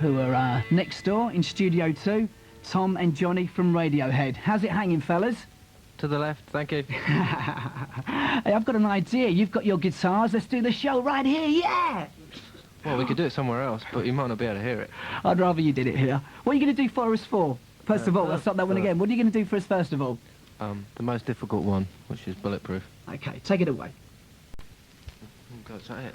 who are next door in Studio 2, Thom and Jonny from Radiohead. How's it hanging, fellas? To the left, thank you. Hey, I've got an idea. You've got your guitars. Let's do the show right here, yeah! Well, we could do it somewhere else, but you might not be able to hear it. I'd rather you did it here. What are you going to do for us for? First of all, let's start that one again. What are you going to do for us first of all? The most difficult one, which is Bulletproof. Okay, take it away. Oh, God, is that it?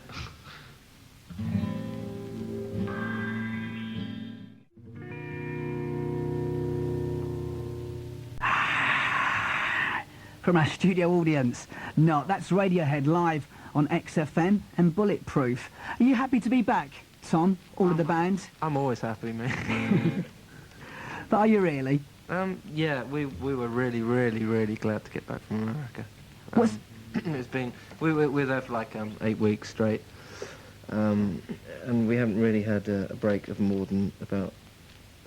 From our studio audience. No, that's Radiohead live on XFM and Bulletproof. Are you happy to be back, Thom, all of the band? I'm always happy, mate. But are you really? Yeah, we were really, really, really glad to get back from America. It's been... We were there for like 8 weeks straight. And we haven't really had a break of more than about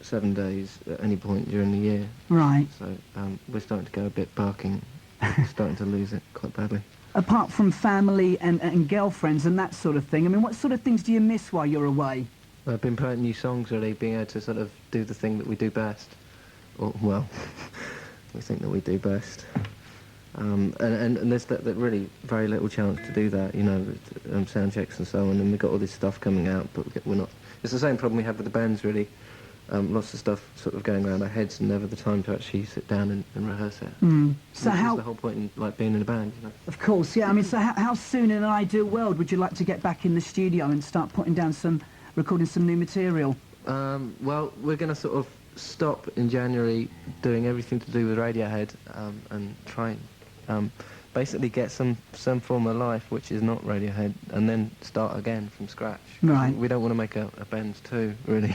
7 days at any point during the year. Right. So we're starting to go a bit barking, starting to lose it quite badly. Apart from family and girlfriends and that sort of thing, I mean, what sort of things do you miss while you're away? I've been playing new songs, really, being able to sort of do the thing that we do best. Or, well, we think that we do best. And there's that really very little chance to do that, you know, sound checks and so on, and we've got all this stuff coming out, but we're not... It's the same problem we have with the bands, really. Lots of stuff sort of going around our heads and never the time to actually sit down and rehearse it. So That's the whole point in like being in a band, you know. Of course, yeah. I mean, so how soon in an ideal world would you like to get back in the studio and start putting down recording some new material? Well, we're going to sort of stop in January doing everything to do with Radiohead and try and basically get some form of life which is not Radiohead, and then start again from scratch. Right. We don't want to make a band too, really.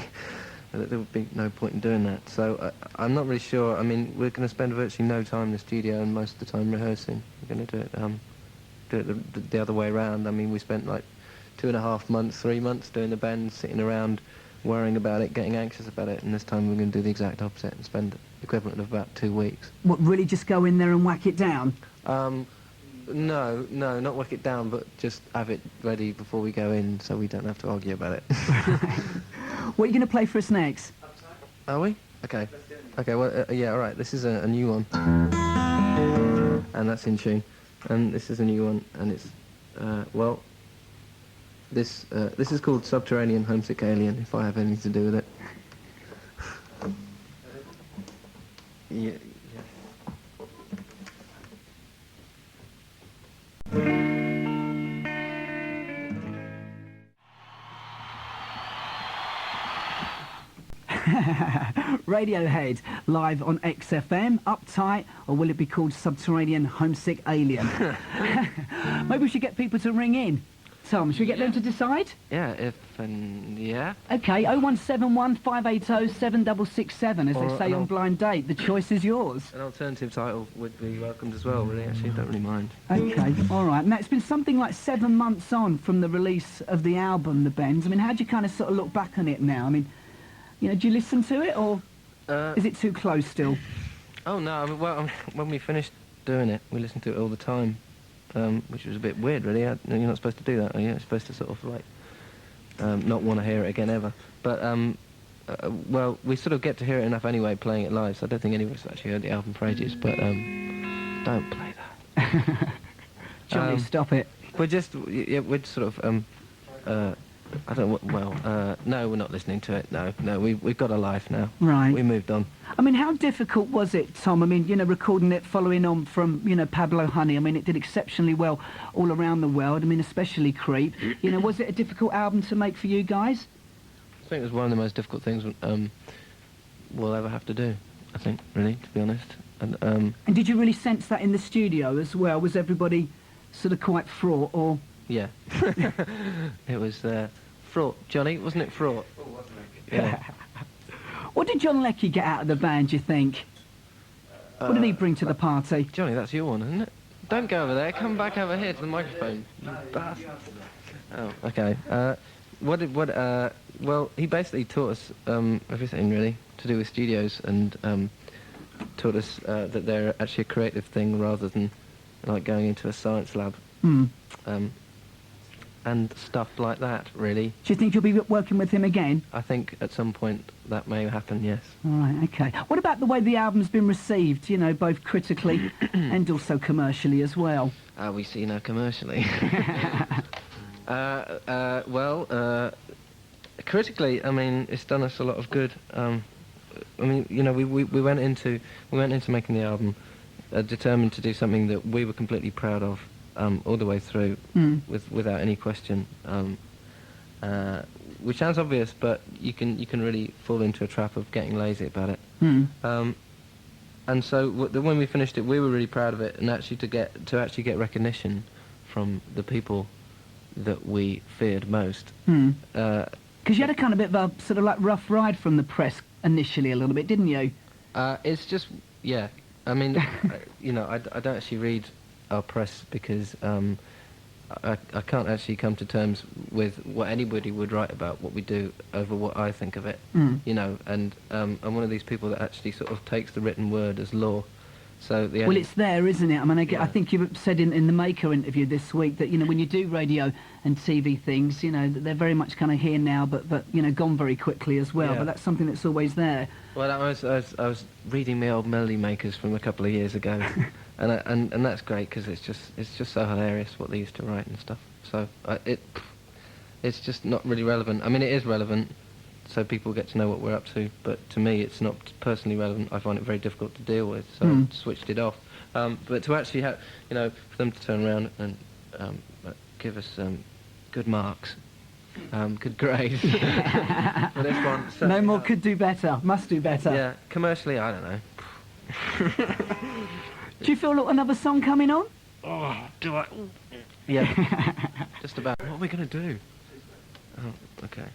There would be no point in doing that. So I'm not really sure. I mean, we're going to spend virtually no time in the studio and most of the time rehearsing. We're going to do it the other way around. I mean, we spent like 2.5 months, 3 months doing the band, sitting around, worrying about it, getting anxious about it, and this time we're going to do the exact opposite and spend the equivalent of about 2 weeks. What, really just go in there and whack it down? No, not whack it down, but just have it ready before we go in so we don't have to argue about it. What are you going to play for us next? Are we? Okay. Okay, well, yeah, all right, this is a new one. And that's in tune. And this is a new one, and it's, well, this is called Subterranean Homesick Alien, if I have anything to do with it. Yeah. Radiohead live on XFM, Uptight, or will it be called Subterranean Homesick Alien? Maybe we should get people to ring in. Thom, should we get them to decide? Yeah, yeah. Okay, 0171 580 7667, as they say on Blind Date. The choice is yours. An alternative title would be welcomed as well, really, actually, don't really mind. Okay, all right. Now, it's been something like 7 months on from the release of the album, The Bends. I mean, how do you kind of sort of look back on it now? I mean, you know, do you listen to it, or is it too close still? Oh, no, I mean, well, when we finished doing it, we listened to it all the time, which was a bit weird, really. You're not supposed to do that, are you? You're supposed to sort of, like, not want to hear it again ever. But, well, we sort of get to hear it enough anyway, playing it live, so I don't think any of us actually heard the album for ages, but, don't play that. Jonny, stop it. We're sort of, I don't know, well, no, we're not listening to it, no, we've got a life now. Right. We moved on. I mean, how difficult was it, Thom? I mean, you know, recording it following on from, you know, Pablo Honey. I mean, it did exceptionally well all around the world, I mean, especially Creep. You know, was it a difficult album to make for you guys? I think it was one of the most difficult things we'll ever have to do, I think, really, to be honest. And did you really sense that in the studio as well? Was everybody sort of quite fraught, or...? Yeah. It was fraught. Jonny, wasn't it fraught? Oh, wasn't it? Yeah. What did John Leckie get out of the band, do you think? What did he bring to the party? Jonny, that's your one, isn't it? Don't go over there. Come back over here to the microphone. You bastard. Oh, okay. Well, he basically taught us everything, really, to do with studios, and taught us that they're actually a creative thing rather than, like, going into a science lab. and stuff like that, really. Do you think you'll be working with him again? I think at some point that may happen, yes. All right, okay. What about the way the album's been received, you know, both critically and also commercially as well? We see now commercially. Critically, I mean, it's done us a lot of good. I mean, you know, we went into making the album determined to do something that we were completely proud of all the way through, without any question. Which sounds obvious, but you can really fall into a trap of getting lazy about it. And so when we finished it, we were really proud of it, and actually to get recognition from the people that we feared most. Because you had a kind of bit of a sort of like rough ride from the press initially, a little bit, didn't you? It's just, yeah. I mean, you know, I don't actually read our press because I can't actually come to terms with what anybody would write about what we do over what I think of it, you know, and I'm one of these people that actually sort of takes the written word as law. So well, it's there, isn't it? I mean, I think you said in the Maker interview this week that, you know, when you do radio and TV things, you know, they're very much kind of here now, but you know, gone very quickly as well. Yeah. But that's something that's always there. Well, I was reading my old Melody Makers from a couple of years ago, and that's great because it's just so hilarious what they used to write and stuff. So it's just not really relevant. I mean, it is relevant, so people get to know what we're up to. But to me, it's not personally relevant. I find it very difficult to deal with, so I switched it off. But to actually have, you know, for them to turn around and give us good marks. Good grades for this one. So, no more could do better, must do better. Yeah, commercially, I don't know. Do you feel another song coming on? Oh, do I? Yeah, just about. What are we going to do? Oh, okay.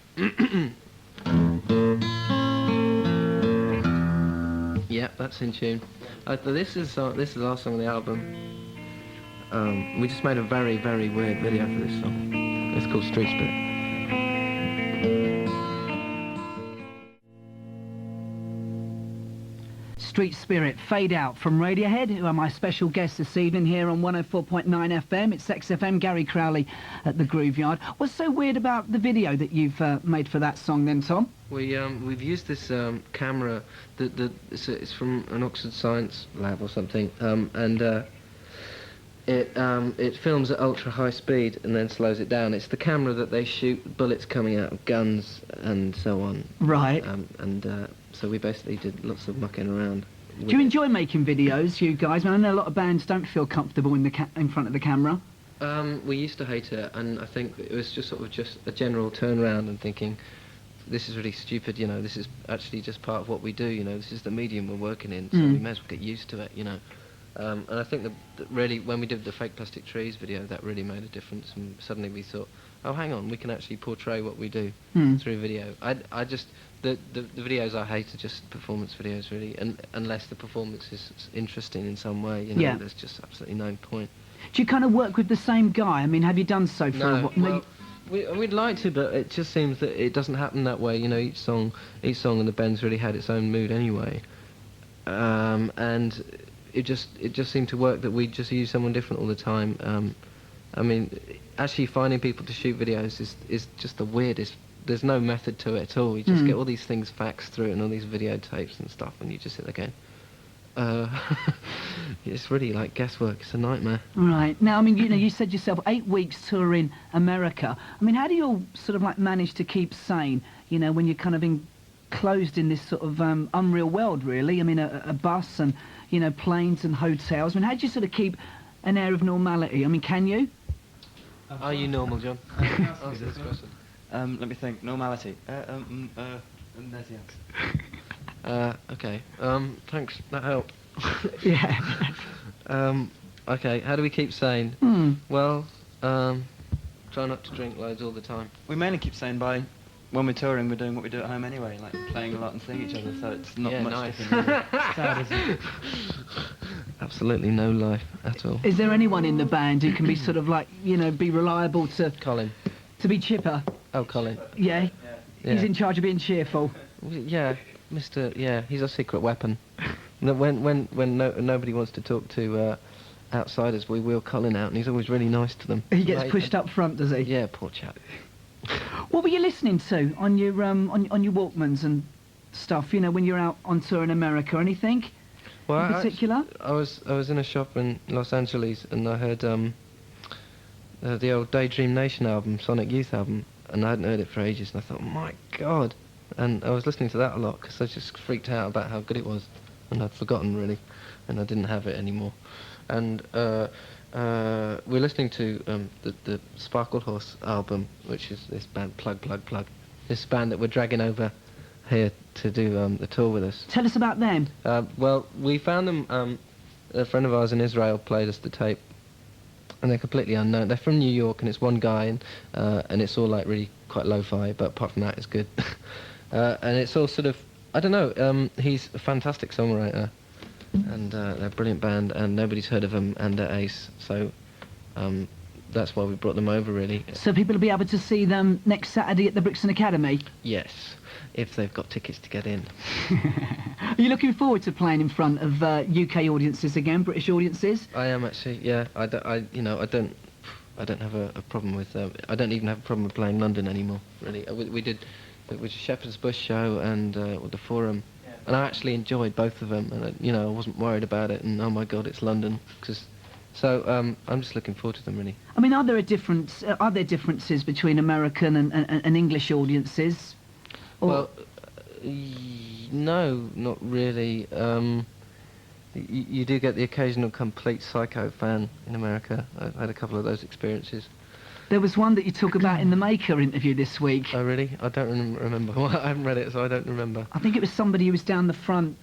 Yeah, that's in tune. This is the last song on the album. We just made a very, very weird video for this song. It's called Street Spirit. Street Spirit, Fade Out from Radiohead, who are my special guests this evening here on 104.9 FM. It's XFM, Gary Crowley at the Grooveyard. What's so weird about the video that you've made for that song then, Tom? We've used this camera it's from an Oxford Science lab or something, and it films at ultra high speed and then slows it down. It's the camera that they shoot bullets coming out of guns and so on. Right. So we basically did lots of mucking around. Do you enjoy making videos, you guys? I mean, I know a lot of bands don't feel comfortable in front of the camera. We used to hate it, and I think it was just sort of just a general turnaround and thinking, this is really stupid, you know, this is actually just part of what we do, you know, this is the medium we're working in, so we may as well get used to it, you know. And I think that really, when we did the Fake Plastic Trees video, that really made a difference, and suddenly we thought, oh, hang on, we can actually portray what we do through video. I just, the videos I hate are just performance videos, really, and unless the performance is interesting in some way, you know, there's just absolutely no point. Do you kind of work with the same guy? I mean, have you done so for a while? Well, we'd like to, but it just seems that it doesn't happen that way, you know, each song and the band's really had its own mood anyway. And it just seemed to work that we just use someone different all the time. I mean, actually finding people to shoot videos is just the weirdest. There's no method to it at all. You just get all these things faxed through and all these videotapes and stuff, and you just sit there going, it's really like guesswork. It's a nightmare. Right. Now, I mean, you know, you said yourself 8 weeks touring America. I mean, how do you all sort of like manage to keep sane, you know, when you're kind of enclosed in this sort of unreal world, really? I mean, a bus and, you know, planes and hotels. I mean, how do you sort of keep an air of normality? I mean, can you? Are you normal, John? Answer this question. Let me think. Normality. Okay. Thanks. That helped. Yeah. Okay. How do we keep sane? Well, try not to drink loads all the time. We mainly keep sane by, when we're touring, we're doing what we do at home anyway, like playing a lot and seeing each other. So it's not much different. Really. Sad, isn't it? Absolutely no life at all. Is there anyone in the band who can be sort of like, you know, be reliable to Colin. to be chipper? Oh, Colin. Yeah. Yeah. He's in charge of being cheerful. Yeah, Mr. Yeah, he's a secret weapon. When nobody wants to talk to outsiders, we wheel Colin out, and he's always really nice to them. He gets pushed up front, does he? Yeah, poor chap. What were you listening to on your on your Walkmans and stuff? You know, when you're out on tour in America, anything in particular? I was in a shop in Los Angeles, and I heard the old Daydream Nation album, Sonic Youth album, and I hadn't heard it for ages, and I thought, oh my God. And I was listening to that a lot, because I just freaked out about how good it was, and I'd forgotten, really, and I didn't have it anymore. And we're listening to the Sparkle Horse album, which is this band, Plug, this band that we're dragging over here to do the tour with us. Tell us about them. Well, we found them, a friend of ours in Israel played us the tape, and they're completely unknown. They're from New York, and it's one guy, and it's all like really quite lo-fi, but apart from that, it's good. And it's all sort of, I don't know, he's a fantastic songwriter, and they're a brilliant band, and nobody's heard of them, and they're ace, so that's why we brought them over, really. So people will be able to see them next Saturday at the Brixton Academy? Yes, if they've got tickets to get in. Are you looking forward to playing in front of UK audiences again, British audiences? I am actually, yeah. I don't have a problem with. I don't even have a problem with playing London anymore. Really, we did. It was a Shepherd's Bush show and with the Forum, and I actually enjoyed both of them. And I wasn't worried about it. And oh my God, it's London. So I'm just looking forward to them, really. I mean, are there differences between American and English audiences? Well, no, not really. You do get the occasional complete psycho fan in America. I've had a couple of those experiences. There was one that you talk about in the Maker interview this week. Oh, really? I don't remember. Well, I haven't read it, so I don't remember. I think it was somebody who was down the front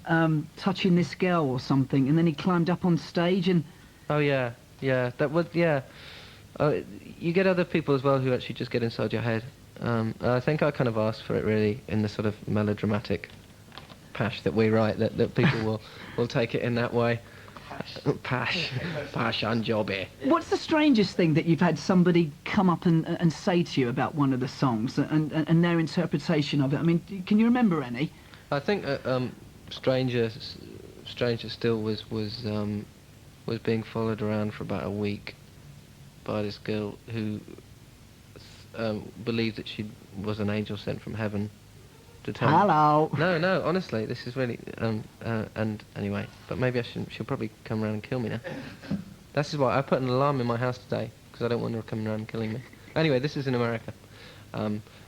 touching this girl or something, and then he climbed up on stage and... Oh, yeah. That was, yeah. You get other people as well who actually just get inside your head. I think I kind of asked for it, really, in the sort of melodramatic pash that we write, that people will take it in that way. Pash and jobby. What's the strangest thing that you've had somebody come up and say to you about one of the songs and their interpretation of it? I mean, can you remember any? I think Stranger Still was being followed around for about a week by this girl who believed that she was an angel sent from heaven to tell Hello. No, honestly, this is really and anyway, but maybe she'll probably come around and kill me now. This is why I put an alarm in my house today, because I don't want her coming around and killing me. Anyway, this is in America.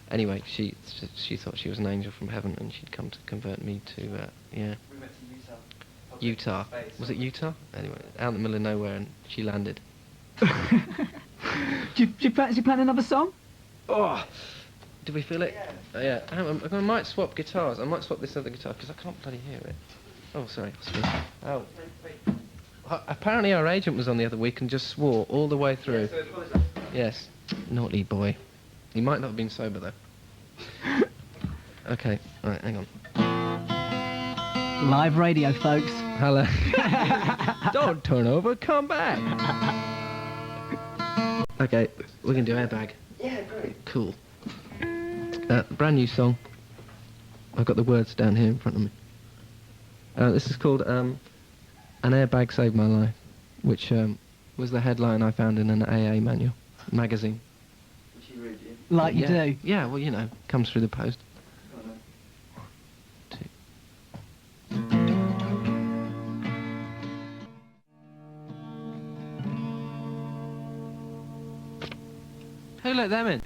Anyway, she thought she was an angel from heaven, and she'd come to convert me to yeah. We went to Utah. Was it Utah? Anyway, out in the middle of nowhere, and she landed. Do you fancy playing another song? Oh, do we feel it? Yeah. I might swap guitars. I might swap this other guitar because I can't bloody hear it. Oh, sorry. Oh. Apparently our agent was on the other week and just swore all the way through. Yes. Naughty boy. He might not have been sober though. Okay. All right. Hang on. Live radio, folks. Hello. Don't turn over. Come back. Okay. We can do Airbag. Yeah, great. Cool. Brand new song. I've got the words down here in front of me. This is called An Airbag Saved My Life, which was the headline I found in an AA magazine. Which you read, yeah? Like you do? Yeah, well, comes through the post. Who let them in?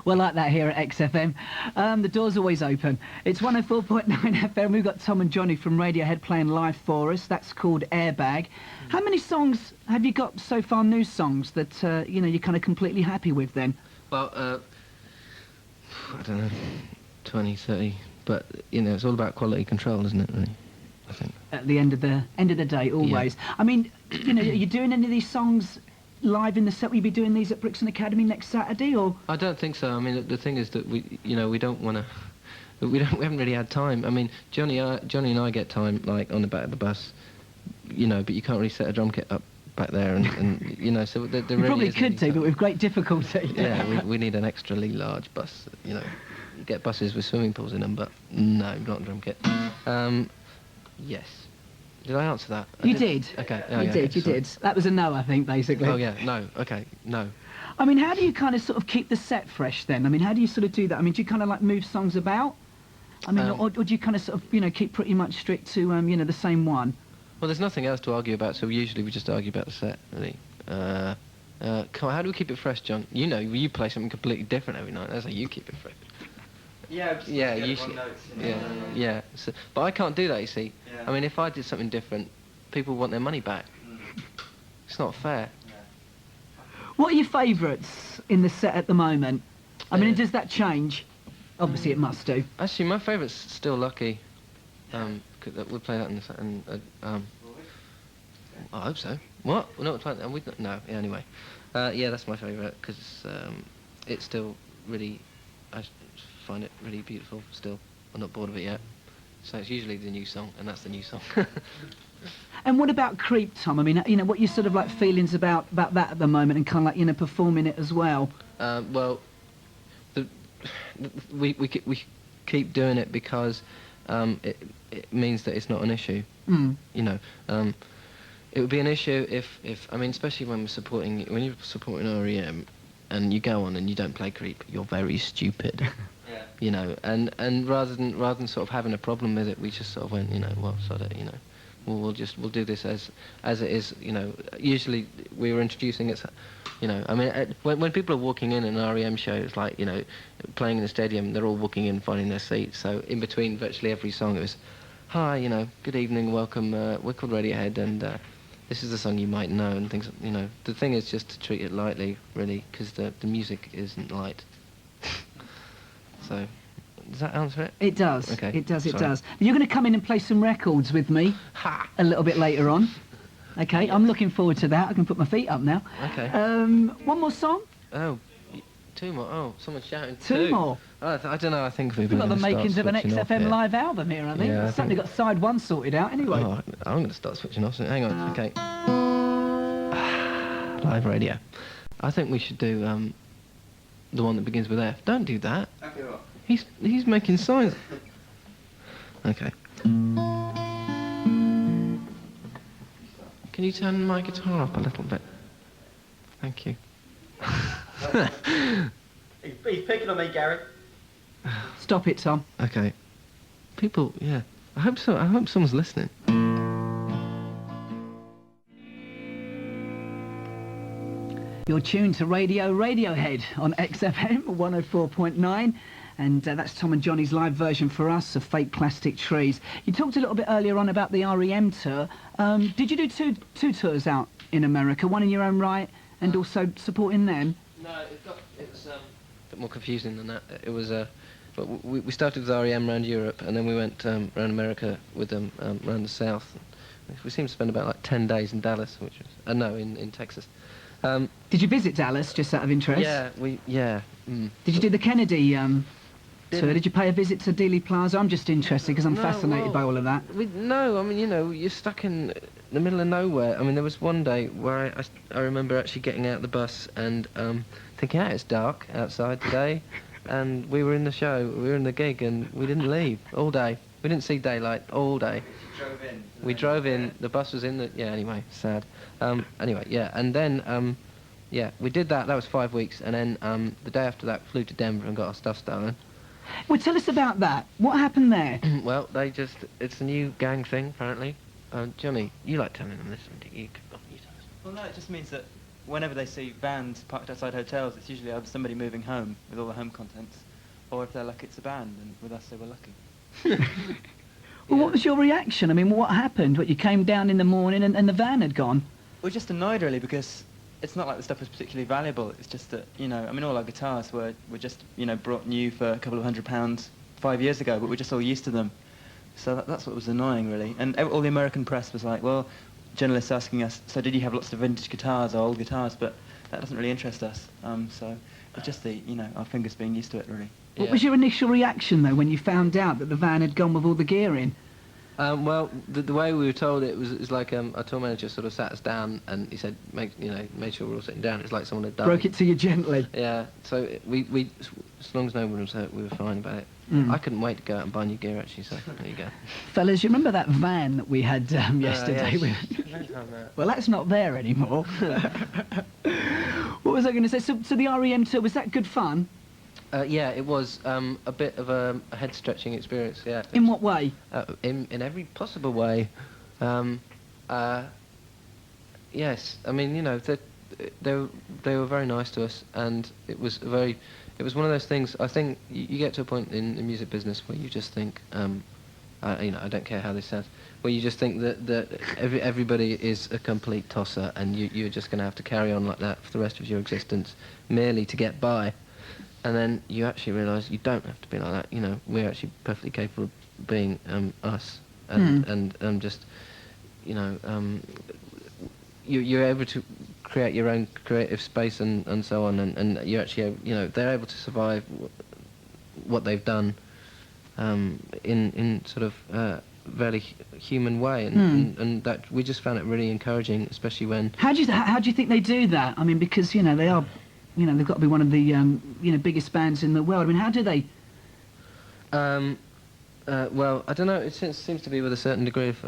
Well, like that here at XFM. The door's always open. It's 104.9 FM. We've got Thom and Jonny from Radiohead playing live for us. That's called Airbag. How many songs have you got so far, new songs, that, you're kind of completely happy with then? Well, I don't know, 20, 30. But, it's all about quality control, isn't it, really? I think. At the end of the day, always. Yeah. I mean, are you doing any of these songs live in the set? Will you be doing these at Brixton Academy next Saturday, or? I don't think so. I mean, the thing is that we don't want to. We haven't really had time. I mean, Johnny and I get time like on the back of the bus, but you can't really set a drum kit up back there, and so there we really probably could do, but with great difficulty. Yeah, we need an extrally large bus. Get buses with swimming pools in them, but no, not a drum kit. Yes. Did I answer that? You did. Okay. You did. That was a no, I think, basically. Oh yeah, no. Okay, no. I mean, how do you kind of sort of keep the set fresh then? I mean, how do you sort of do that? I mean, do you kind of like move songs about? I mean, or do you kind of sort of, keep pretty much strict to, the same one? Well, there's nothing else to argue about, so usually we just argue about the set, really. Come on, how do we keep it fresh, John? You play something completely different every night. That's how you keep it fresh. Yeah, usually. notes, Yeah. So, but I can't do that, you see. Yeah. I mean, if I did something different, people want their money back. It's not fair. What are your favourites in the set at the moment? I mean, does that change? Obviously, it must do. Actually, my favourite's Still Lucky. We'll play that in the set. I hope so. What? We're not playing that. No. Yeah, anyway. Yeah, that's my favourite because it's still really. I find it really beautiful. Still, I'm not bored of it yet. So it's usually the new song, and that's the new song. And what about Creep, Tom? I mean, what your sort of like feelings about that at the moment, and kind of like performing it as well? Well, we keep doing it because it means that it's not an issue. It would be an issue if I mean, especially when you're supporting REM, and you go on and you don't play Creep, you're very stupid. Yeah. And rather than sort of having a problem with it, we just sort of went, well, sod it, we'll do this as it is, Usually we were introducing it, I mean, when people are walking in an REM show, it's like, playing in the stadium, they're all walking in, finding their seats. So in between virtually every song, it was, hi, good evening, welcome, we're called Radiohead, and this is the song you might know, and things, The thing is just to treat it lightly, really, because the music isn't light. So, does that answer it? It does. Okay. It does. Sorry. You're going to come in and play some records with me a little bit later on. Okay, I'm looking forward to that. I can put my feet up now. Okay. One more song? Oh, two more. Oh, someone's shouting. Two more? I don't know. I think we've got the makings of an XFM live album here, I think. Yeah, Certainly got side one sorted out anyway. Oh, I'm going to start switching off. Hang on. Okay. Live radio. I think we should do the one that begins with F. Don't do that. Okay, what? He's making signs. Okay. Can you turn my guitar up a little bit? Thank you. He's picking on me, Gary. Stop it, Tom. Okay. People, yeah. I hope so. I hope someone's listening. You're tuned to Radiohead on XFM 104.9. And that's Thom and Jonny's live version for us of Fake Plastic Trees. You talked a little bit earlier on about the REM tour. Did you do two tours out in America, one in your own right and also supporting them? No, it's a bit more confusing than that. It was we started with REM around Europe, and then we went around America with them around the south. We seemed to spend about like 10 days in Dallas, which was in Texas. Did you visit Dallas, just out of interest? Yeah. Did you do the Kennedy tour? Did you pay a visit to Dealey Plaza? I'm just interested because I'm fascinated by all of that. No, I mean, you're stuck in the middle of nowhere. I mean, there was one day where I remember actually getting out of the bus and thinking, it's dark outside today, and we were in the show, we were in the gig, and we didn't leave all day. We didn't see daylight all day. We drove in. The bus was in the. Yeah. Anyway, sad. Anyway, yeah, and then we did that. That was 5 weeks, and then the day after that, flew to Denver and got our stuff stolen. Well, tell us about that. What happened there? Well, it's a new gang thing, apparently. Johnny, you like telling them this, don't you? Well, no, it just means that whenever they see vans parked outside hotels, it's usually either somebody moving home with all the home contents, or if they're lucky, it's a band, and with us, they were lucky. Well, what was your reaction? I mean, what happened? You came down in the morning and the van had gone? We're just annoyed, really, because it's not like the stuff was particularly valuable. It's just that, I mean, all our guitars were just, brought new for a couple of £100 5 years ago, but we're just all used to them. So that's what was annoying, really. And all the American press was like, well, journalists asking us, so did you have lots of vintage guitars or old guitars? But that doesn't really interest us. So it's just our fingers being used to it, really. What was your initial reaction, though, when you found out that the van had gone with all the gear in? Well, the way we were told it was like our tour manager sort of sat us down and he said, made sure we're all sitting down. It's like someone had done. Broke it to you gently. Yeah. So we as long as no one was hurt, we were fine about it. I couldn't wait to go out and buy new gear, actually, so there you go. Fellas, you remember that van that we had yesterday? Yeah. Well, that's not there anymore. What was I going to say? So the REM tour, was that good fun? Yeah, it was a bit of a head-stretching experience, yeah. In what way? In every possible way. Yes, I mean, you know, they were very nice to us, and it was one of those things. I think you get to a point in the music business where you just think, you know, I don't care how this sounds, where you just think that everybody is a complete tosser, and you're just going to have to carry on like that for the rest of your existence, merely to get by. And then you actually realise you don't have to be like that. You know, we're actually perfectly capable of being us, and just, you know, you're able to create your own creative space and so on, and you actually, you know, they're able to survive what they've done in sort of very human way, and that we just found it really encouraging, especially when. How do you think they do that? I mean, because you know they are, you know, they've got to be one of the you know, biggest bands in the world. I mean, how do they? Well, I don't know. It seems to be with a certain degree of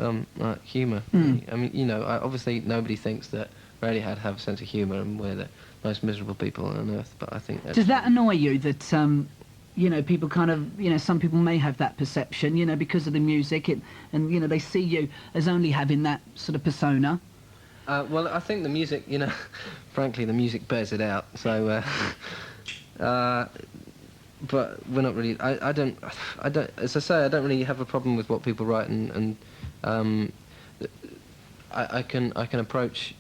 humour. Really. I mean, you know, obviously nobody thinks that Radiohead have a sense of humour and we're the most miserable people on earth. But I think Does that annoy you that you know, people kind of, you know, some people may have that perception, you know, because of the music, and you know, they see you as only having that sort of persona. Well, I think the music, you know, frankly, the music bears it out. So. But we're not really. I don't. As I say, I don't really have a problem with what people write, and I can approach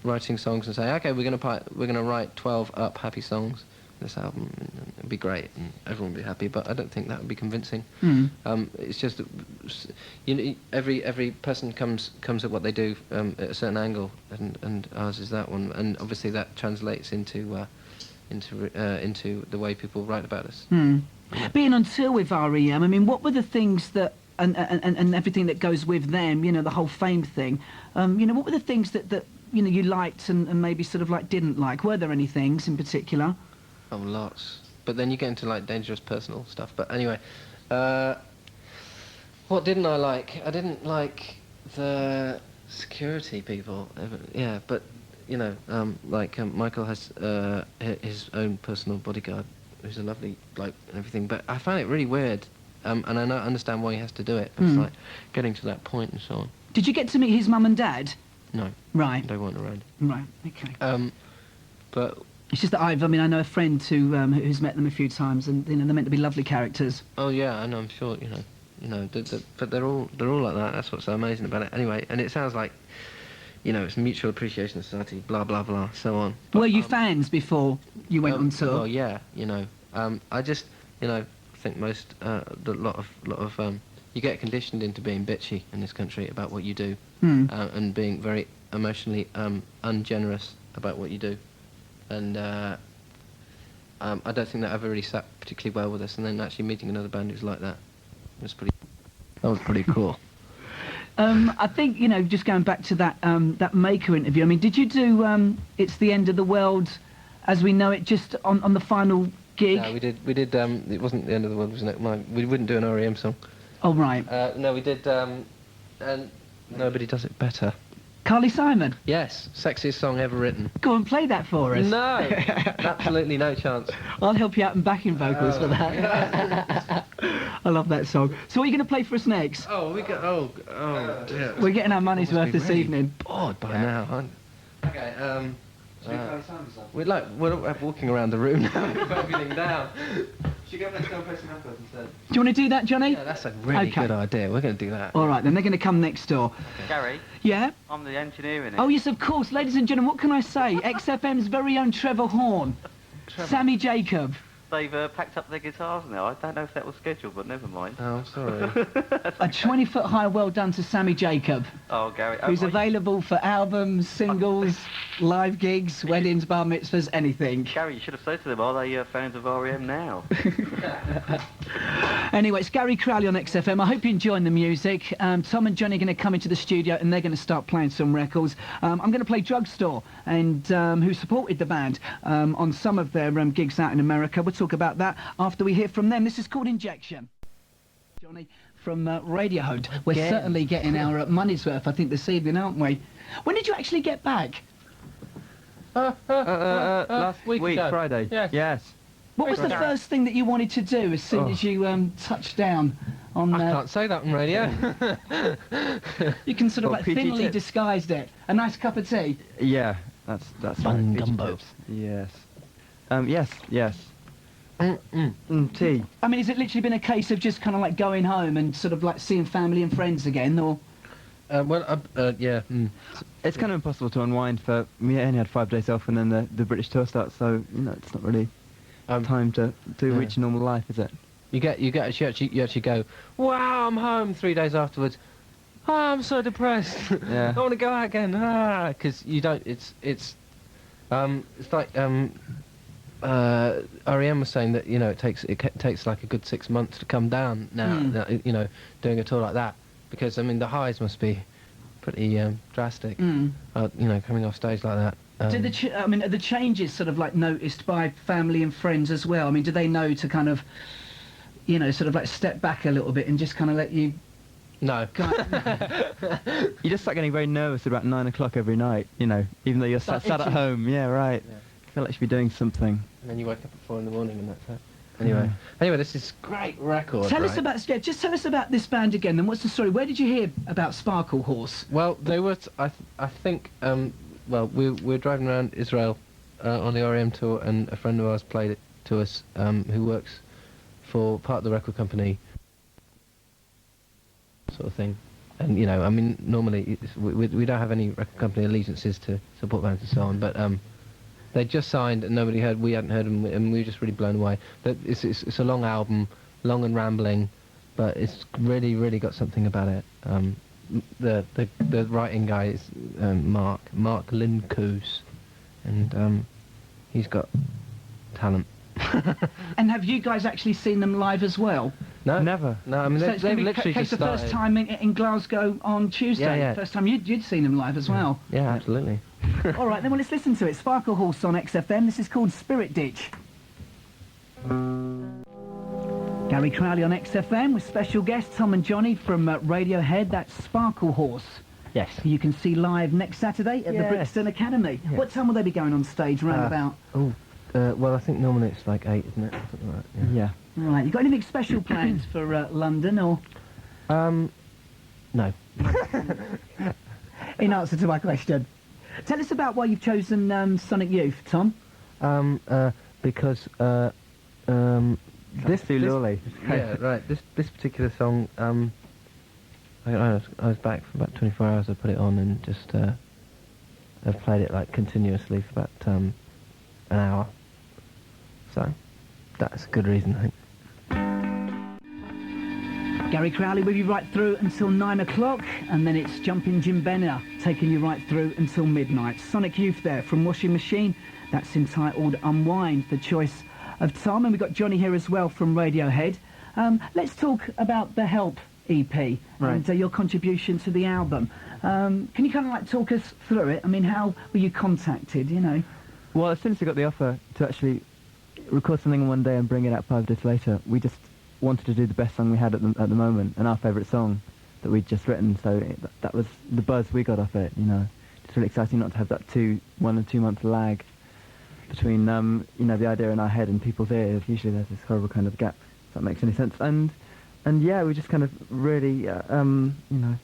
writing songs and say, okay, we're gonna write 12 happy songs this album, and it'd be great, and everyone would be happy. But I don't think that would be convincing. It's just that, you know, every person comes at what they do at a certain angle, and ours is that one, and obviously that translates into the way people write about us. Being on tour with REM, I mean, what were the things that, and everything that goes with them, you know, the whole fame thing, you know, what were the things that you know, you liked and maybe sort of like didn't like? Were there any things in particular? Oh, lots. But then you get into like dangerous personal stuff. But anyway, what didn't I like? I didn't like the security people. Yeah, but you know, Michael has his own personal bodyguard, who's a lovely bloke and everything. But I found it really weird, and I don't understand why he has to do it. It's like getting to that point and so on. Did you get to meet his mum and dad? No. Right. They weren't around. Right. Okay. But it's just that I mean, I know a friend who's met them a few times, and you know, they're meant to be lovely characters. Oh yeah, I know. I'm sure. You know, but they're all like that. That's what's so amazing about it. Anyway, and it sounds like, you know, it's Mutual Appreciation Society, blah blah blah, so on. But, were you fans before you went on tour? Well, yeah, you know, I just, you know, think most a lot of you get conditioned into being bitchy in this country about what you do, and being very emotionally ungenerous about what you do, and I don't think that ever really sat particularly well with us. And then actually meeting another band who's like that was pretty cool. I think, you know, just going back to that that Maker interview, I mean, did you do It's the End of the World as we know it just on the final gig? No, we did. It wasn't the end of the world, wasn't it? No, we wouldn't do an REM song. Oh, right. No, we did, and nobody does it better. Carly Simon? Yes, sexiest song ever written. Go and play that for us. No, absolutely no chance. I'll help you out in backing vocals for that. I love that song. So what are you going to play for us next? Oh, we got. Oh, dear. We're getting our money's worth this evening. Bored by now, aren't we? Okay. We're walking around the room now. We've got everything down. Should we go next door and play some records instead? Do you want to do that, Johnny? Yeah, that's a really good idea. We're going to do that. All right, then they're going to come next door. Gary? Yeah? I'm the engineer in it. Oh, yes, of course. Ladies and gentlemen, what can I say? XFM's very own Trevor Horn. Sammy Jacob. They've packed up their guitars now. I don't know if that was scheduled, but never mind. Oh, sorry. A 20-foot high well done to Sammy Jacob. Oh, Gary. Who's available for albums, singles, live gigs, weddings, bar mitzvahs, anything. Gary, you should have said to them, are they fans of REM now? Anyway, it's Gary Crowley on XFM. I hope you're enjoying the music. Thom and Jonny are going to come into the studio and they're going to start playing some records. I'm going to play Drugstore, and who supported the band on some of their gigs out in America. We'll talk about that after we hear from them. This is called Injection. Jonny from Radiohead. We're certainly getting our money's worth, I think, this evening, aren't we? When did you actually get back? Last week ago. Friday. Yes. What was the first thing that you wanted to do as soon as you touched down on... I can't say that on radio. You can sort of like PG thinly tips. disguised it. A nice cup of tea. Yeah, that's Bun right. gumbo. Yes. Yes. Tea. I mean, has it literally been a case of just kind of like going home and sort of like seeing family and friends again, or...? Yeah. It's kind of impossible to unwind for... We only had 5 days off and then the British tour starts, so, you know, it's not really time to reach a normal life, is it? You actually go, wow, I'm home 3 days afterwards. Oh, I'm so depressed. Yeah. I want to go out again. Because you don't. It's like REM was saying that, you know, it takes like a good 6 months to come down now. You know, doing a tour like that, because I mean the highs must be pretty drastic. You know, coming off stage like that. Are the changes sort of like noticed by family and friends as well? I mean, do they know to kind of, you know, sort of like step back a little bit and just kind of let you... No. You just start getting very nervous about 9 o'clock every night, you know, even though you're sat at home. Yeah, right. Yeah. I feel like you should be doing something. And then you wake up at 4 in the morning and that's it. Anyway, this is great record. Tell us about this band again. Then what's the story? Where did you hear about Sparkle Horse? Well, they were. I think. Well, we were driving around Israel on the REM tour, and a friend of ours played it to us, who works for part of the record company, sort of thing. And you know, I mean, normally we don't have any record company allegiances to support bands and so on, but they just signed and nobody heard. We hadn't heard them, and we were just really blown away. That it's a long album, long and rambling, but it's really got something about it. The writing guy is Mark Linkoos, and he's got talent. And have you guys actually seen them live as well? No, Never. No, I mean So they've it's gonna be literally case just the first time in Glasgow on Tuesday. Yeah. First time you'd seen them live as well. Yeah, absolutely. All right, then well, let's listen to it. Sparkle Horse on XFM. This is called Spirit Ditch. Gary Crowley on XFM with special guests Thom and Jonny from Radiohead. That's Sparkle Horse. Yes. Who you can see live next Saturday at the Brixton Academy. Yes. What time will they be going on stage? Round about? Well, I think normally it's like 8, isn't it? Something like that. Yeah. Right. You got anything special planned for London, or? No. In answer to my question, tell us about why you've chosen Sonic Youth, Thom. Because This too lolly. yeah, right. This particular song, I was back for about 24 hours. I put it on and just I've played it like continuously for about an hour. So that's a good reason, I think. Gary Crowley with you right through until 9 o'clock, and then it's Jumpin' Jim Benner taking you right through until midnight. Sonic Youth there from Washing Machine. That's entitled Unwind, the choice of Thom, and we've got Jonny here as well from Radiohead. Let's talk about the Help EP and your contribution to the album. Can you kind of like talk us through it? I mean, how were you contacted, you know? Well, as soon as we got the offer to actually record something in one day and bring it out 5 days later, we just wanted to do the best song we had at the moment, and our favourite song that we'd just written, so that was the buzz we got off it, you know. It's really exciting not to have that 1 or 2 month lag between, you know, the idea in our head and people's ears. Usually there's this horrible kind of gap, if that makes any sense. And yeah, we just kind of really, you know,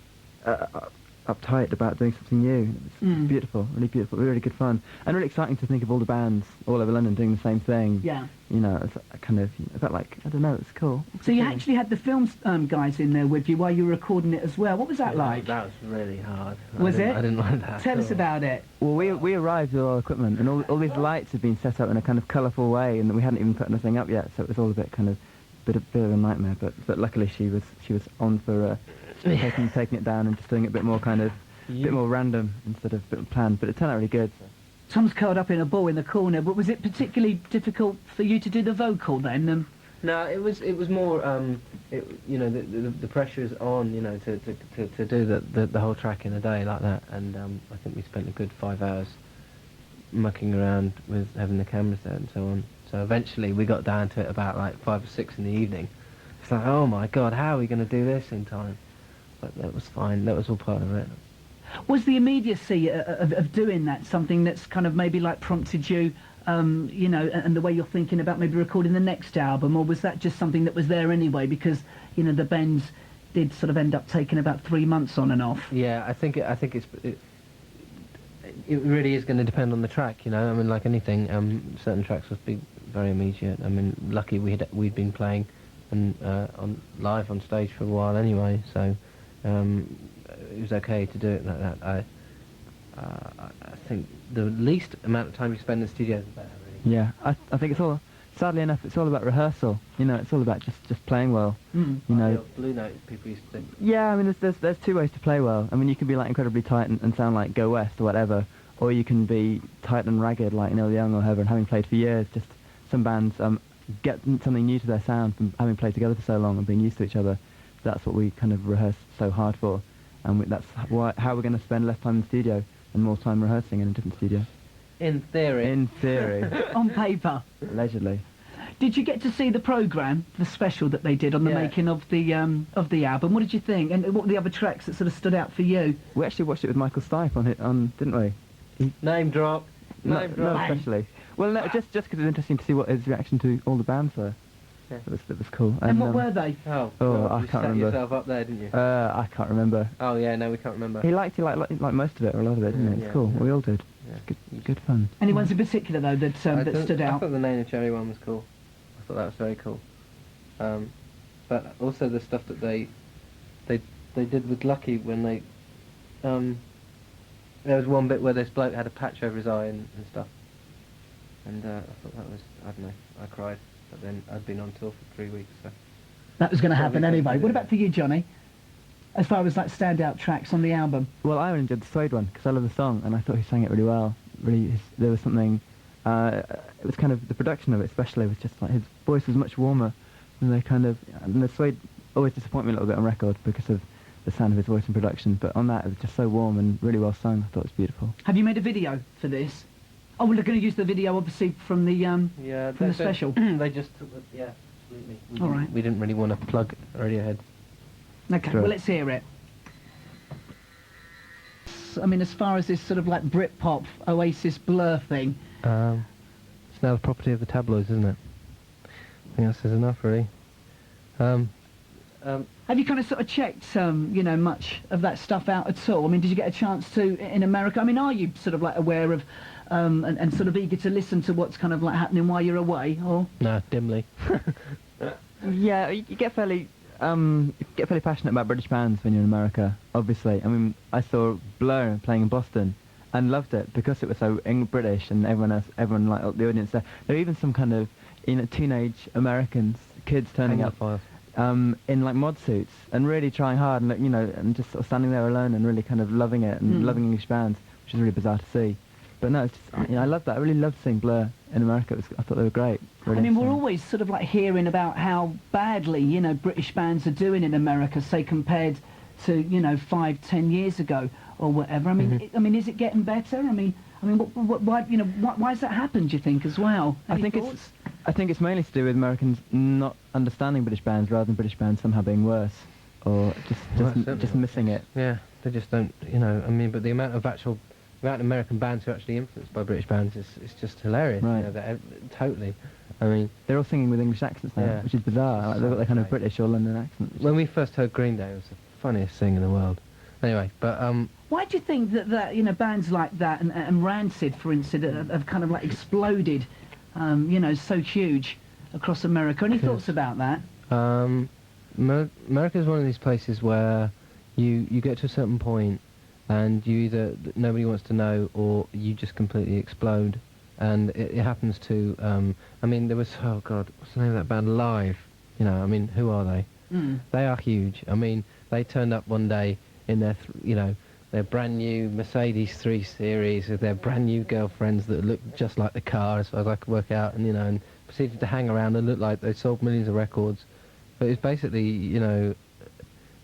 uptight about doing something new. It's beautiful, really good fun. And really exciting to think of all the bands all over London doing the same thing. Yeah. You know, it's kind of, I felt like, I don't know, it's cool. So you actually had the film guys in there with you while you were recording it as well. What was that like? That was really hard. Was it? I didn't like that. Tell us about it. Well, we arrived with all our equipment, and all these lights had been set up in a kind of colourful way, and we hadn't even put anything up yet, so it was all a bit kind of, bit of a nightmare. But luckily she was on for taking it down and just doing it a bit more kind of, bit more random instead of a bit planned. But it turned out really good. Tom's curled up in a ball in the corner, but was it particularly difficult for you to do the vocal then? No, it was more the pressure is on, to do the whole track in a day like that, and I think we spent a good 5 hours mucking around with having the cameras there and so on. So eventually we got down to it about like 5 or 6 in the evening. It's like, oh my God, how are we going to do this in time? But that was fine. That was all part of it. Was the immediacy of doing that something that's kind of maybe like prompted you, and the way you're thinking about maybe recording the next album, or was that just something that was there anyway because, the bends did sort of end up taking about 3 months on and off? Yeah, I think it really is going to depend on the track, I mean, like anything, certain tracks will be very immediate. I mean, lucky we'd been playing and on live on stage for a while anyway, so it was okay to do it like that. I think the least amount of time you spend in the studio is the better, really. Yeah, I think it's all, sadly enough, it's all about rehearsal. It's all about just playing well. The Blue Note people used to think. Yeah, I mean, there's 2 ways to play well. I mean, you can be like incredibly tight and sound like Go West or whatever, or you can be tight and ragged like Neil Young or whoever, and having played for years, just some bands get something new to their sound from having played together for so long and being used to each other. That's what we kind of rehearse so hard for, and that's how we're going to spend less time in the studio and more time rehearsing in a different studio. In theory. In theory. On paper. Allegedly. Did you get to see the programme, the special that they did on the making of the album? What did you think? And what were the other tracks that sort of stood out for you? We actually watched it with Michael Stipe on didn't we? Name drop. Not especially. Well, no, just because it's interesting to see what his reaction to all the bands were. Yeah. It was cool. And what were they? Oh, I you can't set remember. yourself up there, didn't you? I can't remember. Oh yeah, no, we can't remember. He liked most of it, or a lot of it, didn't he? It's cool. We all did. Yeah. Good fun. Any ones in particular though that stood I out? thought the Name of Cherry one was cool. I thought that was very cool. But also the stuff that they did with Lucky when they there was one bit where this bloke had a patch over his eye and stuff, and I thought that was, I don't know, I cried. But then I'd been on tour for 3 weeks, so That was going to happen anyway. What about for you, Johnny? As far as like standout tracks on the album? Well, I enjoyed the Suede one because I love the song and I thought he sang it really well. Really, there was something. It was kind of the production of it, especially, was just like his voice was much warmer than they kind of. And the Suede always disappoint me a little bit on record because of the sound of his voice in production. But on that, it was just so warm and really well sung. I thought it was beautiful. Have you made a video for this? Oh, well, they're going to use the video, obviously, from the from the special. They just took the, yeah, absolutely. All right. We didn't really want to plug Radiohead. Okay, Sure. well, let's hear it. I mean, as far as this sort of like Britpop, Oasis, Blur thing, It's now the property of the tabloids, isn't it? I think that says enough, really. have you kind of sort of checked, much of that stuff out at all? I mean, did you get a chance to in America? I mean, are you sort of like aware of and sort of eager to listen to what's kind of like happening while you're away, or? No, dimly. Yeah, you get fairly passionate about British bands when you're in America, obviously. I mean, I saw Blur playing in Boston and loved it because it was so British and everyone like the audience there. There were even some kind of teenage Americans, kids turning up in like mod suits and really trying hard and and just sort of standing there alone and really kind of loving it and loving English bands, which is really bizarre to see. But no, it's just, I loved that. I really loved seeing Blur in America. I thought they were great. I mean, we're always sort of like hearing about how badly, British bands are doing in America, say compared to, 5-10 years ago or whatever. I mean, is it getting better? I mean, why has that happened? Do you think as well? I think it's mainly to do with Americans not understanding British bands rather than British bands somehow being worse or just missing it. Yeah, they just don't, but the amount of American bands who are actually influenced by British bands is just hilarious. Right. Totally. I mean, they're all singing with English accents now, which is bizarre. Like, they've got their kind of British or London accent. When we first heard Green Day, it was the funniest thing in the world. Anyway, but why do you think that bands like that and Rancid, for instance, have kind of like exploded, so huge across America? Any thoughts about that? America is one of these places where you get to a certain point and you either nobody wants to know or you just completely explode. And it happens to, there was, oh God, what's the name of that band, Live? Who are they? They are huge. I mean, they turned up one day in their, their brand new Mercedes 3 Series with their brand new girlfriends that looked just like the car as far as I could work out, and proceeded to hang around and look like they sold millions of records. But it's basically, you know,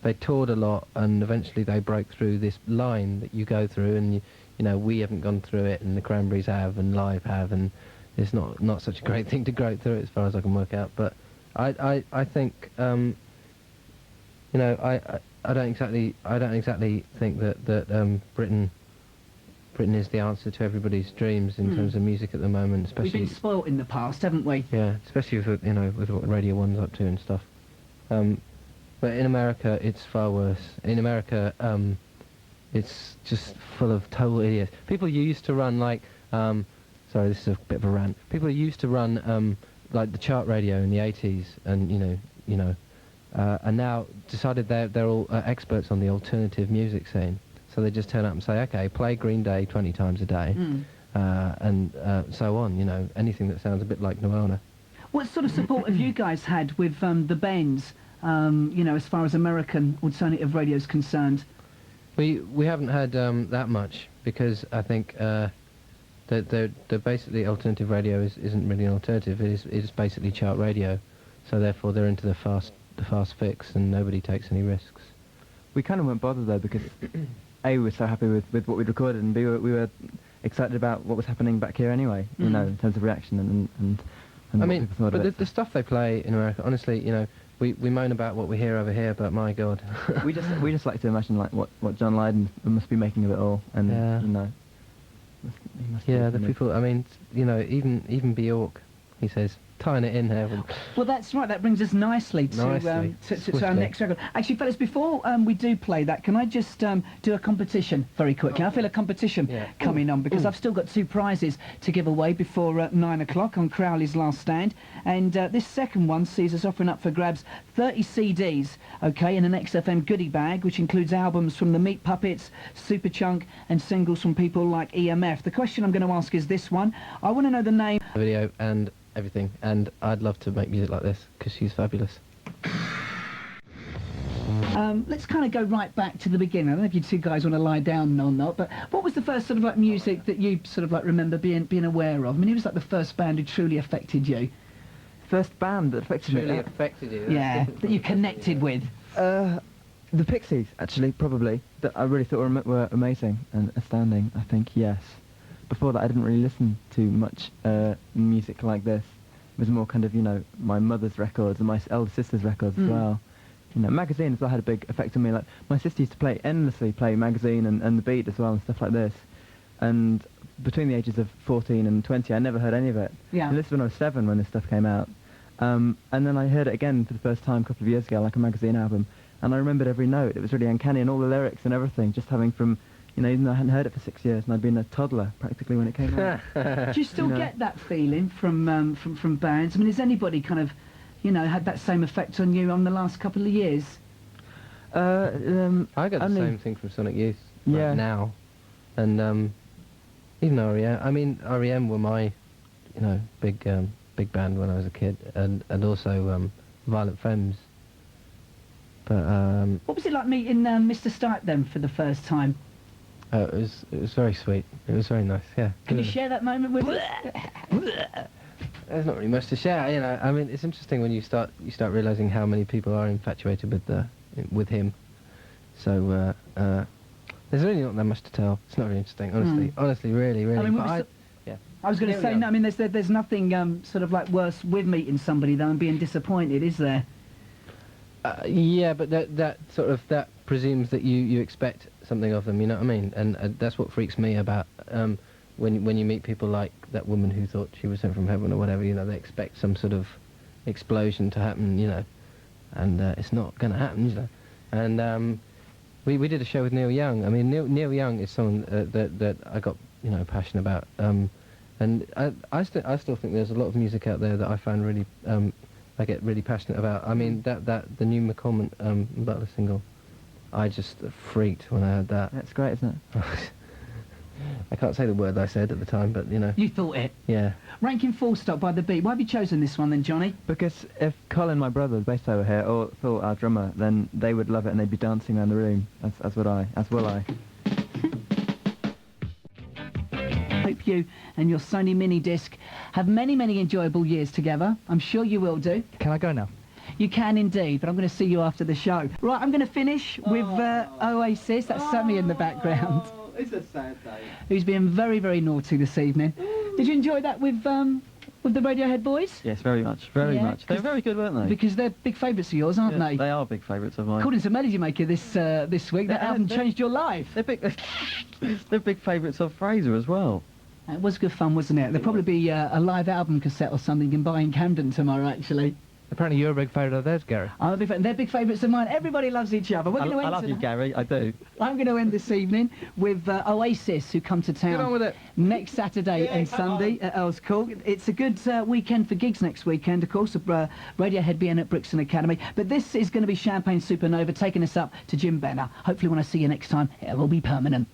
they toured a lot, and eventually they broke through this line that you go through, and you know, we haven't gone through it, and the Cranberries have, and Live have, and it's not such a great thing to go through as far as I can work out. But I think, you know, I don't exactly think that Britain is the answer to everybody's dreams in terms of music at the moment, especially. We've been spoilt in the past, haven't we? Yeah, especially with, you know, with what Radio 1's up to and stuff. But in America, it's far worse. In America, it's just full of total idiots. People used to run like, sorry, this is a bit of a rant. People used to run like the chart radio in the 80s, and you know, and now decided they're all experts on the alternative music scene. So they just turn up and say, okay, play Green Day 20 times a day, and so on. You know, anything that sounds a bit like Nirvana. What sort of support have you guys had with the Bends? You know, as far as American alternative radio is concerned? We haven't had that much, because I think they're basically alternative radio isn't really an alternative. It is basically chart radio, so therefore they're into the fast fix, and nobody takes any risks. We kind of weren't bothered though, because A, we were so happy with what we'd recorded, and B, we were excited about what was happening back here anyway. You know, in terms of reaction and I what mean, people thought of but it. the stuff they play in America, honestly, you know, we moan about what we hear over here, but my God. we just like to imagine like what John Lydon must be making of it all, and Yeah. you know. He must be Yeah, the kind of- people. I mean, you know, even Bjork, he says, tying it in there. Well, that's right. That brings us nicely to our Swiftly. next record. Actually, fellas, before we do play that, can I just do a competition very quickly? I feel a competition coming on, because I've still got 2 prizes to give away before 9 o'clock on Crowley's Last Stand. And this second one sees us offering up for grabs 30 CDs, okay, in an XFM goodie bag, which includes albums from the Meat Puppets, Superchunk, and singles from people like EMF. The question I'm going to ask is this one. I want to know the name. Video and everything, and I'd love to make music like this, because she's fabulous. Let's kind of go right back to the beginning. I don't know if you 2 guys want to lie down or not, but what was the first sort of like music that you sort of like remember being aware of? I mean, it was like the first band who truly affected you. First band that affected Really me. affected you. Yeah, that you connected with. The Pixies, actually, probably, that I really thought were amazing and astounding, I think, yes. Before that, I didn't really listen to much music like this. It was more kind of, you know, my mother's records and my elder sister's records as well. You know, Magazine as well had a big effect on me. Like, my sister used to endlessly play Magazine and The Beat as well and stuff like this. And between the ages of 14 and 20, I never heard any of it. Yeah. And this was when I was 7 when this stuff came out. And then I heard it again for the first time a couple of years ago, like a Magazine album. And I remembered every note. It was really uncanny, and all the lyrics and everything, just having from, you know, even though I hadn't heard it for 6 years, and I'd been a toddler practically when it came out. Do you still You know. get that feeling from bands? I mean, has anybody kind of, you know, had that same effect on you on the last couple of years? I get the only- same thing from Sonic Youth Yeah. now, and even REM. I mean, REM were my, you know, big band when I was a kid, and also Violent Femmes. But What was it like meeting Mr. Stipe then for the first time? it was very sweet. It was very nice. Yeah. Can you Good. share that moment with us? There's not really much to share, you know. I mean, it's interesting when you start realizing how many people are infatuated with him. So there's really not that much to tell. It's not really interesting, honestly. Honestly, really. I mean, But I was going to There we say, are. no, I mean, there's nothing sort of like worse with meeting somebody than being disappointed, is there? yeah, but that presumes that you expect something of them. You know what I mean? And that's what freaks me about when you meet people like that woman who thought she was sent from heaven or whatever. You know, they expect some sort of explosion to happen. You know, and it's not going to happen. You know, and we did a show with Neil Young. I mean, Neil Young is someone that I got, you know, passionate about. And I still think there's a lot of music out there that I find really I get really passionate about. I mean, the new McCormick Butler single, I just freaked when I heard that. That's great, isn't it? I can't say the word I said at the time, but you know. You thought it. Yeah. Ranking Full Stop by The Beat. Why have you chosen this one then, Johnny? Because if Colin, my brother, the bass player here, or Phil, our drummer, then they would love it and they'd be dancing around the room, as will I. Hope you and your Sony mini disc have many, many enjoyable years together. I'm sure you will do. Can I go now? You can indeed, but I'm going to see you after the show. Right, I'm going to finish with Oasis. That's Sammy in the background. It's a sad day. Who's been very, very naughty this evening. Did you enjoy that with the Radiohead boys? Yes, very much, very Yeah, much. They're 'cause- very good, weren't they? Because they're big favourites of yours, aren't Yeah, they? They are big favourites of mine. According to Melody Maker this week, that Yeah, album they're- changed your life. They're big. They're big favourites of Fraser as well. It was good fun, wasn't it? There'll probably be a live album cassette or something you can buy in Camden tomorrow, actually. Apparently you're a big favourite of theirs, Gary. I'm a big fan. They're big favourites of mine. Everybody loves each other. We're I going to end love you, tonight- Gary. I do. I'm going to end this evening with Oasis, who come to town Get on with it. next Saturday and Sunday at Earls Court. It's a good weekend for gigs next weekend, of course. Radiohead being at Brixton Academy. But this is going to be Champagne Supernova taking us up to Jim Benner. Hopefully when I see you next time, it'll all be permanent.